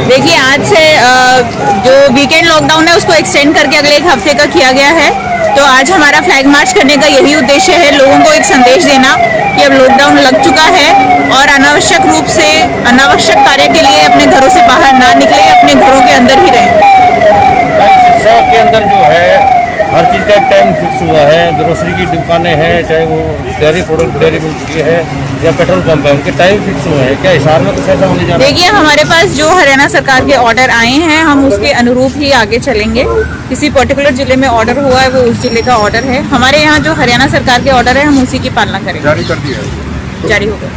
देखिए, आज से जो वीकेंड लॉकडाउन है उसको एक्सटेंड करके अगले 1 हफ्ते का किया गया है। तो आज हमारा फ्लैग मार्च करने का यही उद्देश्य है, लोगों को एक संदेश देना कि अब लॉकडाउन लग चुका है और अनावश्यक रूप से अनावश्यक कार्य के लिए अपने घरों से बाहर ना निकले, अपने घरों के अंदर ही रहें। शॉप के अंदर जो है हर चीज़ का टाइम फिक्स हुआ है। ग्रोसरी की दुकानें हैं, चाहे वो डेयरी प्रोडक्ट डेयरी मिल्क की है या पेट्रोल पंप है, उनके टाइम फिक्स हुए हैं। क्या हिसाब में कुछ ऐसा होने जा रहा है? देखिए, हमारे पास जो हरियाणा सरकार के ऑर्डर आए हैं हम उसके अनुरूप ही आगे चलेंगे। किसी पर्टिकुलर जिले में ऑर्डर हुआ है वो उस जिले का ऑर्डर है। हमारे यहाँ जो हरियाणा सरकार के ऑर्डर है हम उसी की पालना करेंगे। जारी कर दिया है, जारी हो गया।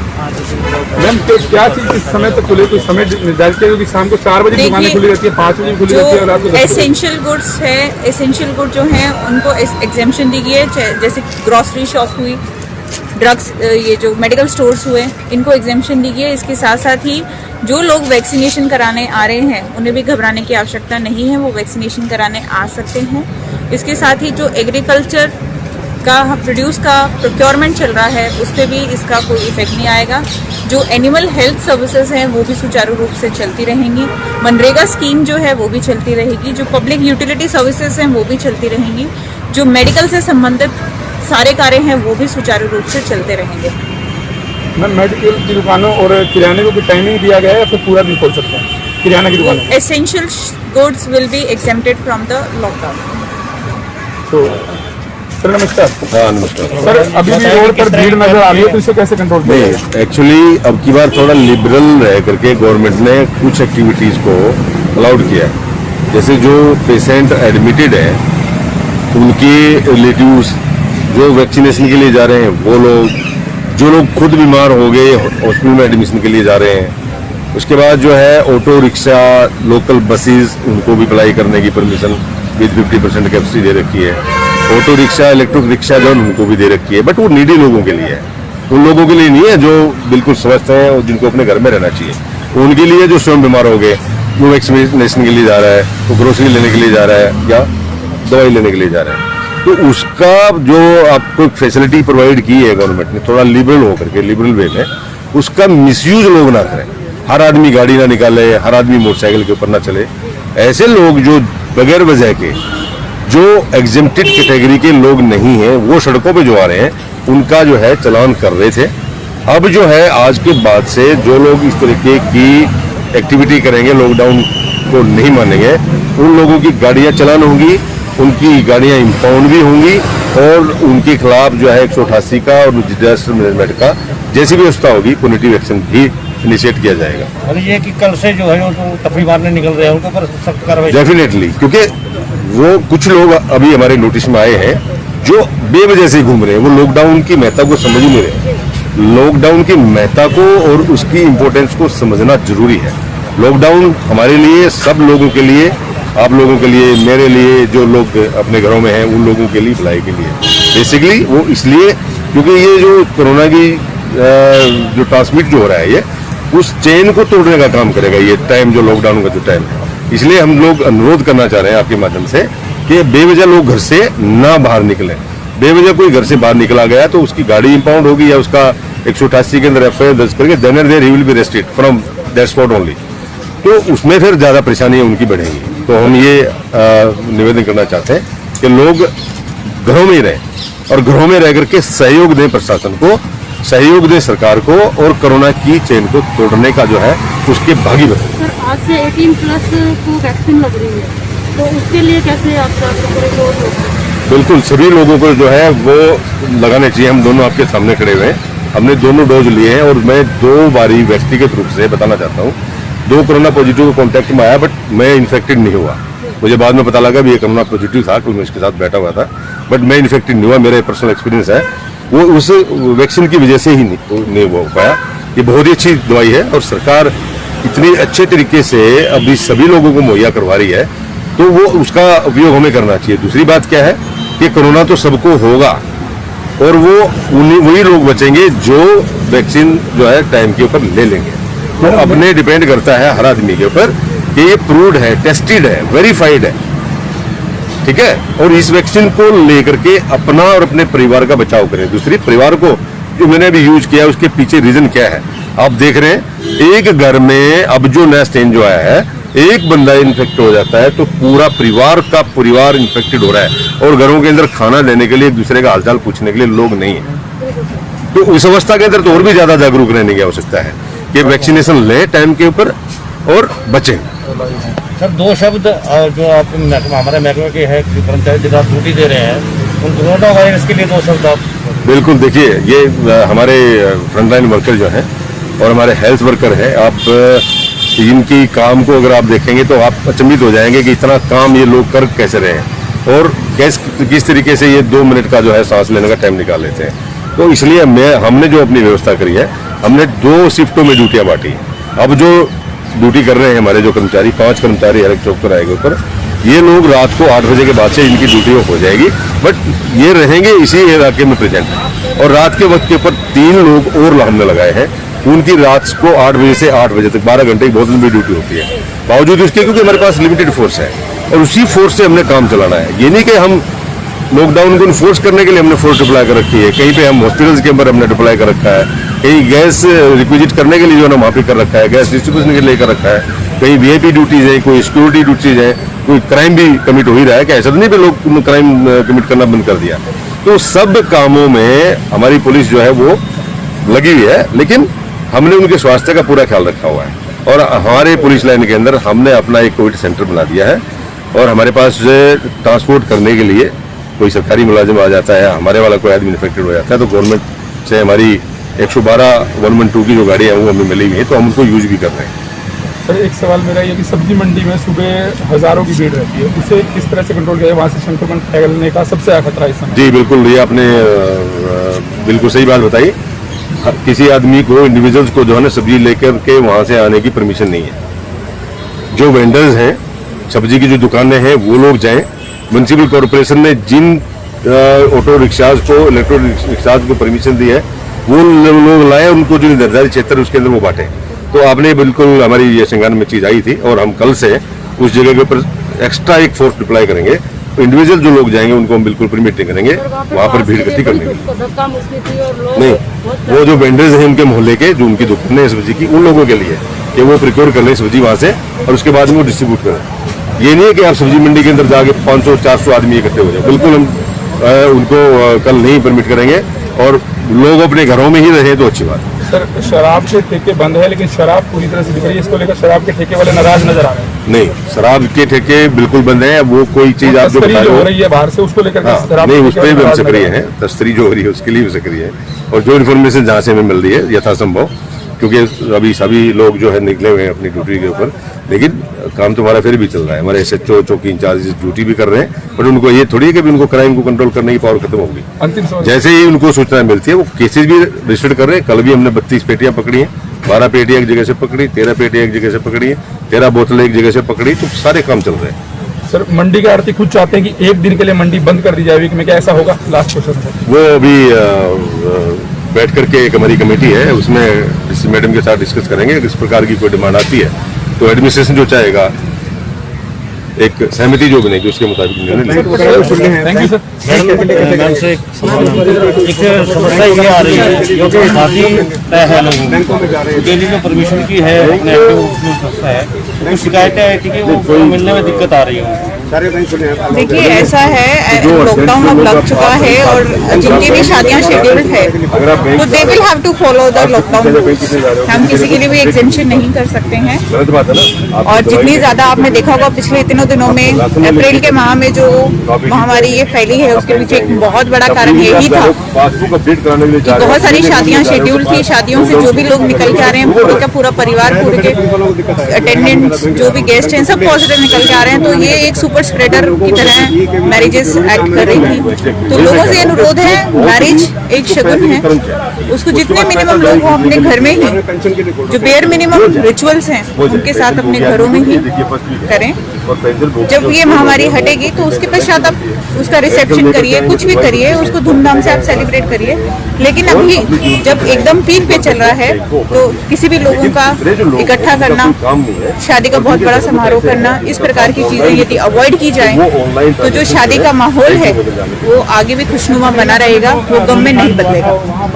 मैम तो क्या चीज किस समय तक खुले, कोई समय निर्धारित किया? क्योंकि शाम को 4 बजे दुकानें खुली रहती है, 5 बजे खुली रहती है और रात को 10 बजे। एसेंशियल गुड्स है, एसेंशियल गुड जो हैं उनको एग्जेम्पशन दी गई है। जैसे ग्रोसरी शॉप हुई, ड्रग्स, ये जो मेडिकल स्टोर्स हुए, इनको एग्जेम्पशन दी गई है। इसके साथ साथ ही जो लोग वैक्सीनेशन कराने आ रहे हैं उन्हें भी घबराने की आवश्यकता नहीं है, वो वैक्सीनेशन कराने आ सकते हैं। इसके साथ ही जो एग्रीकल्चर का प्रोड्यूस का प्रोक्योरमेंट चल रहा है उस पर भी इसका कोई इफेक्ट नहीं आएगा। जो एनिमल हेल्थ सर्विसेज हैं वो भी सुचारू रूप से चलती रहेंगी। मनरेगा स्कीम जो है वो भी चलती रहेगी। जो पब्लिक यूटिलिटी सर्विसेज हैं वो भी चलती रहेंगी। जो मेडिकल से संबंधित सारे कार्य हैं वो भी सुचारू रूप से चलते रहेंगे। मैम मेडिकल की दुकानों और किराने को टाइमिंग दिया गया है या फिर पूरा दिन खोल सकते हैं किराना की दुकान? Essential goods will be exempted from the lockdown. तो सर नमस्कार। हाँ नमस्कार सर, अभी भी रोड पर भीड़ नजर आ रही है, तो इसे कैसे कंट्रोल किया जाए? नहीं, एक्चुअली अब की बार थोड़ा लिबरल रह करके गवर्नमेंट ने कुछ एक्टिविटीज़ को अलाउड किया है। जैसे जो पेशेंट एडमिटेड है उनके रिलेटिव्स जो वैक्सीनेशन के लिए जा रहे हैं वो लोग, जो लोग खुद बीमार हो गए हॉस्पिटल में एडमिशन के लिए जा रहे हैं। उसके बाद जो है ऑटो रिक्शा, लोकल बसेस, उनको भी अप्लाई करने की परमिशन विद 50% कैपेसिटी दे रखी है। ऑटो रिक्शा, इलेक्ट्रिक रिक्शा जो उनको भी दे रखी है, बट वो नीडी लोगों के लिए है, उन लोगों के लिए नहीं है जो बिल्कुल स्वस्थ हैं और जिनको अपने घर में रहना चाहिए। उनके लिए जो स्वयं बीमार हो गए, वो वैक्सीनेशन के लिए जा रहा है, वो ग्रोसरी लेने के लिए जा रहा है या दवाई लेने के लिए जा रहा है, तो उसका जो आपको फैसिलिटी प्रोवाइड की है गवर्नमेंट ने थोड़ा लिबरल होकर के, लिबरल वे में, उसका मिसयूज लोग ना करें। हर आदमी गाड़ी ना निकाले, हर आदमी मोटरसाइकिल के ऊपर ना चले। ऐसे लोग जो बगैर वजह के, जो एग्जेम्प्टेड कैटेगरी के लोग नहीं हैं, वो सड़कों पे जो आ रहे हैं उनका जो है चालान कर रहे थे। अब जो है आज के बाद से जो लोग इस तरीके की एक्टिविटी करेंगे, लॉकडाउन को नहीं मानेंगे, उन लोगों की गाड़ियां चालान होंगी, उनकी गाड़ियां इम्पाउंड भी होंगी और उनके खिलाफ जो है 188 का और डिजास्टर मैनेजमेंट का जैसी व्यवस्था होगी पुनिटिव एक्शन भी इनिशिएट किया जाएगा। और ये कि कल से जो है उनको तफरी मारने निकल रहे हैं उनके ऊपर सख्त कार्रवाई डेफिनेटली, क्योंकि वो कुछ लोग अभी हमारे नोटिस में आए हैं जो बेवजह से घूम रहे हैं, वो लॉकडाउन की महत्ता को समझ नहीं रहे। लॉकडाउन की महत्ता को और उसकी इम्पोर्टेंस को समझना जरूरी है। लॉकडाउन हमारे लिए, सब लोगों के लिए, आप लोगों के लिए, मेरे लिए, जो लोग अपने घरों में हैं उन लोगों के लिए, भलाई के लिए बेसिकली वो इसलिए क्योंकि ये जो कोरोना की जो ट्रांसमिट जो हो रहा है ये उस चेन को तोड़ने का काम करेगा ये टाइम, जो लॉकडाउन का जो टाइम है। इसलिए हम लोग अनुरोध करना चाह रहे हैं आपके माध्यम से कि बेवजह लोग घर से ना बाहर निकलें। बेवजह कोई घर से बाहर निकला गया तो उसकी गाड़ी इंपाउंड होगी या उसका 188 के अंदर FIR दर्ज करके then and there he will be arrested from that spot only. तो उसमें फिर ज़्यादा परेशानियाँ उनकी बढ़ेंगी। तो हम ये निवेदन करना चाहते हैं कि लोग घरों में ही रहें और घरों में रह करके सहयोग दें प्रशासन को, सहयोग दें सरकार को और कोरोना की चेन को तोड़ने का जो है उसके भागी बने। सर, आज से 18+ को वैक्सीन लग रही है, तो उसके लिए कैसे आप बिल्कुल सभी लोगों को जो है वो लगाने चाहिए। हम दोनों आपके सामने खड़े हुए हैं, हमने दोनों डोज लिए हैं और मैं 2 बारी व्यक्तिगत रूप से बताना चाहता हूँ, 2 कोरोना पॉजिटिव कॉन्टैक्ट में आया बट मैं इन्फेक्टेड नहीं हुआ। मुझे बाद में पता लगा भी ये कोरोना पॉजिटिव था क्योंकि मैं इसके साथ बैठा हुआ था, बट मैं इन्फेक्टेड नहीं हुआ। मेरा पर्सनल एक्सपीरियंस है, वो उस वैक्सीन की वजह से ही नहीं हो पाया। ये बहुत ही अच्छी दवाई है और सरकार इतनी अच्छे तरीके से अभी सभी लोगों को मुहैया करवा रही है, तो वो उसका उपयोग हमें करना चाहिए। दूसरी बात क्या है कि कोरोना तो सबको होगा और वो वही लोग बचेंगे जो वैक्सीन जो है टाइम के ऊपर ले लेंगे। तो अपने डिपेंड करता है हर आदमी के ऊपर कि ये प्रूव्ड है, टेस्टेड है, वेरीफाइड है, ठीक है, और इस वैक्सीन को लेकर के अपना और अपने परिवार का बचाव करें। दूसरी, परिवार को जो मैंने अभी यूज किया उसके पीछे रीजन क्या है, आप देख रहे हैं एक घर में अब जो नया स्ट्रेन जो आया है, एक बंदा इन्फेक्ट हो जाता है तो पूरा परिवार इन्फेक्टेड हो रहा है, और घरों के अंदर खाना देने के लिए एक दूसरे का हालचाल पूछने के लिए लोग नहीं है। तो उस अवस्था के अंदर तो और भी ज्यादा जागरूक रहने की आवश्यकता है कि वैक्सीनेशन लें टाइम के ऊपर और बचें। सर, दो शब्द जो आप हमारे महकमे के है कर्मचारी जिन्हें आप ड्यूटी दे रहे हैं, उन कोरोना वायरस के लिए दो शब्द आप। बिल्कुल, देखिए ये हमारे फ्रंटलाइन वर्कर जो हैं और हमारे हेल्थ वर्कर हैं, आप इनकी काम को अगर आप देखेंगे तो आप अचंभित हो जाएंगे कि इतना काम ये लोग कर कैसे रहे हैं और किस तरीके से ये 2 मिनट का जो है सांस लेने का टाइम निकाल लेते हैं। तो इसलिए हमने जो अपनी व्यवस्था करी है, हमने 2 शिफ्टों में ड्यूटियां बांटी। अब जो ड्यूटी कर रहे हैं हमारे जो कर्मचारी, 5 कर्मचारी हर एक चौक पर आएंगे ऊपर, ये लोग रात को 8 बजे के बाद से इनकी ड्यूटी हो जाएगी, बट ये रहेंगे इसी इलाके में प्रेजेंट। और रात के वक्त के ऊपर 3 लोग और हमने लगाए हैं, उनकी रात को 8 बजे से 8 बजे तक 12 घंटे की बहुत लंबी ड्यूटी होती है। बावजूद इसके क्योंकि हमारे पास लिमिटेड फोर्स है और उसी फोर्स से हमने काम चलाना है। ये नहीं कि हम लॉकडाउन को इन्फोर्स करने के लिए हमने फोर्स डिप्लॉय कर रखी है, कहीं पे हम हॉस्पिटल्स के अंदर हमने डिप्लॉय कर रखा है, कहीं गैस रिक्विजिट करने के लिए जो है ना वहाँ पे कर रखा है, गैस डिस्ट्रीब्यूशन के लिए कर रखा है, कहीं वीआईपी ड्यूटीज है, कोई सिक्योरिटी ड्यूटीज है, कोई क्राइम भी कमिट हो ही रहा है कि ऐसा तो नहीं भी लोग क्राइम कमिट करना बंद कर दिया। तो सब कामों में हमारी पुलिस जो है वो लगी हुई है, लेकिन हमने उनके स्वास्थ्य का पूरा ख्याल रखा हुआ है। और हमारे पुलिस लाइन के अंदर हमने अपना एक कोविड सेंटर बना दिया है, और हमारे पास ट्रांसपोर्ट करने के लिए कोई सरकारी मुलाजिम आ जाता है, हमारे वाला कोई आदमी इन्फेक्टेड हो जाता है, तो गवर्नमेंट से हमारी 112 112 की जो गाड़ी है वो हमें मिली हुई है, तो हम उनको यूज भी कर रहे हैं। सर, एक सवाल मेरा ये कि सब्जी मंडी में सुबह हजारों की भीड़ रहती है, उसे किस तरह से कंट्रोल किया, वहाँ से संक्रमण फैलने का सबसे ज्यादा खतरा इस समय? जी बिल्कुल, ये आपने बिल्कुल सही बात बताई। किसी आदमी को, इंडिविजुअल्स को जो है ना सब्जी लेकर के वहाँ से आने की परमिशन नहीं है। जो वेंडर्स हैं, सब्जी की जो दुकानें हैं, वो लोग जाएं। म्युनिसिपल कॉरपोरेशन ने जिन ऑटो रिक्शाज को, इलेक्ट्रिक रिक्शाज को परमिशन दी है, वो लोग लाए, उनको जो निर्धारित क्षेत्र है उसके अंदर वो बांटे। तो आपने बिल्कुल, हमारी ये श्रृंगार में चीज आई थी, और हम कल से उस जगह के ऊपर एक्स्ट्रा एक फोर्स डिप्लॉय करेंगे। तो इंडिविजुअल जो लोग जाएंगे उनको हम बिल्कुल परमिट नहीं करेंगे वहाँ पर भीड़ इकट्ठी करने की। नहीं, वो जो वेंडर्स हैं उनके मोहल्ले के, जो उनकी दुकानें सब्जी की, उन लोगों के लिए कि वो प्रिक्योर कर लें सब्जी वहाँ से और उसके बाद में वो डिस्ट्रीब्यूट करें। ये नहीं है कि आप सब्जी मंडी के अंदर जाके 500-400 आदमी इकट्ठे हो जाए, बिल्कुल हम उनको कल नहीं परमिट करेंगे, और लोग अपने घरों में ही रहे तो अच्छी बात है। सर, शराब के ठेके बंद है, लेकिन शराब पूरी तरह से बिक रही है, इसको लेकर शराब के ठेके वाले नाराज नजर आ रहे हैं। नहीं, शराब के ठेके बिल्कुल बंद है। वो कोई चीज आप जो बता रहे हो रही है बाहर से, उसको लेकर नहीं, उस पर भी हम सक्रिय हैं। तस्करी जो हो रही है उसके लिए भी सक्रिय है, और जो इन्फॉर्मेशन जहाँ से हमें मिल रही है यथासंभव, क्योंकि अभी सभी लोग जो है निकले हुए हैं अपनी ड्यूटी के ऊपर, लेकिन काम तो हमारा फिर भी चल रहा है। हमारे SHO, चौकी इंचार्ज ड्यूटी भी कर रहे हैं, पर उनको ये थोड़ी है कि उनको क्राइम को कंट्रोल करने की पावर खत्म होगी। अंतिम सवाल, जैसे ही उनको सूचना मिलती है वो केसेज भी रजिस्टर्ड कर रहे हैं। कल भी हमने 32 पेटियां पकड़ी हैं, 12 पेटियां एक जगह से पकड़ी, 13 पेटियां एक जगह से पकड़ी है, 13 बोतलें एक जगह से पकड़ी, तो सारे काम चल रहे हैं। सर, मंडी के आड़ती खुद चाहते हैं कि एक दिन के लिए मंडी बंद कर दी जाए, वीक में, क्या ऐसा होगा? लास्ट क्वेश्चन है वो अभी बैठ करके एक हमारी कमेटी है, उसमें इस मैडम के साथ डिस्कस करेंगे। किस प्रकार की कोई डिमांड आती है तो एडमिनिस्ट्रेशन जो चाहेगा, एक सहमति जो बनेगी उसके मुताबिक निर्णय लेंगे। Thank you sir. मैम से एक समस्या ये आ रही है, क्योंकि शादी तय है लोगों को, डेली में परमिशन की है, अपने संस्था है, तो शिकायतें है कि वो मिलने में दिक्कत आ रही है। देखिए, ऐसा है, लॉकडाउन अब लग चुका है और जिनकी भी शादियां शेड्यूल्ड है तो they will have to follow the lockdown rules. हम किसी के लिए भी एग्जेम्पशन नहीं कर सकते हैं। और जितनी ज्यादा आपने देखा होगा पिछले इतने दिनों में, अप्रैल के माह में जो महामारी ये फैली है, उसके पीछे एक बहुत बड़ा कारण यही था कि बहुत सारी शादियां शेड्यूल थी। शादियों से जो भी लोग निकल के आ रहे हैं, पूरे का पूरा परिवार, पूरे के अटेंडेंट्स, जो भी गेस्ट हैं, सब पॉजिटिव निकल के आ रहे हैं। तो ये एक सुपर स्प्रेडर की तरह मैरिजेस एक्ट कर रही थी। तो लोगों से अनुरोध है, मैरिज एक शगुन है, उसको जितने मिनिमम लोग हो अपने घर में ही, जो बेयर मिनिमम रिचुअल्स हैं उनके साथ अपने घरों में ही करें। जब ये महामारी हटेगी तो उसके पश्चात आप उसका रिसेप्शन करिए, कुछ भी करिए, उसको धूमधाम से आप सेलिब्रेट करिए। लेकिन अभी जब एकदम पीक पे चल रहा है तो किसी भी लोगों का इकट्ठा करना, शादी का बहुत बड़ा समारोह करना, इस प्रकार की चीजें यदि अवॉइड की जाए तो जो शादी का माहौल है वो आगे भी खुशनुमा बना रहेगा, वो गम में नहीं बदलेगा।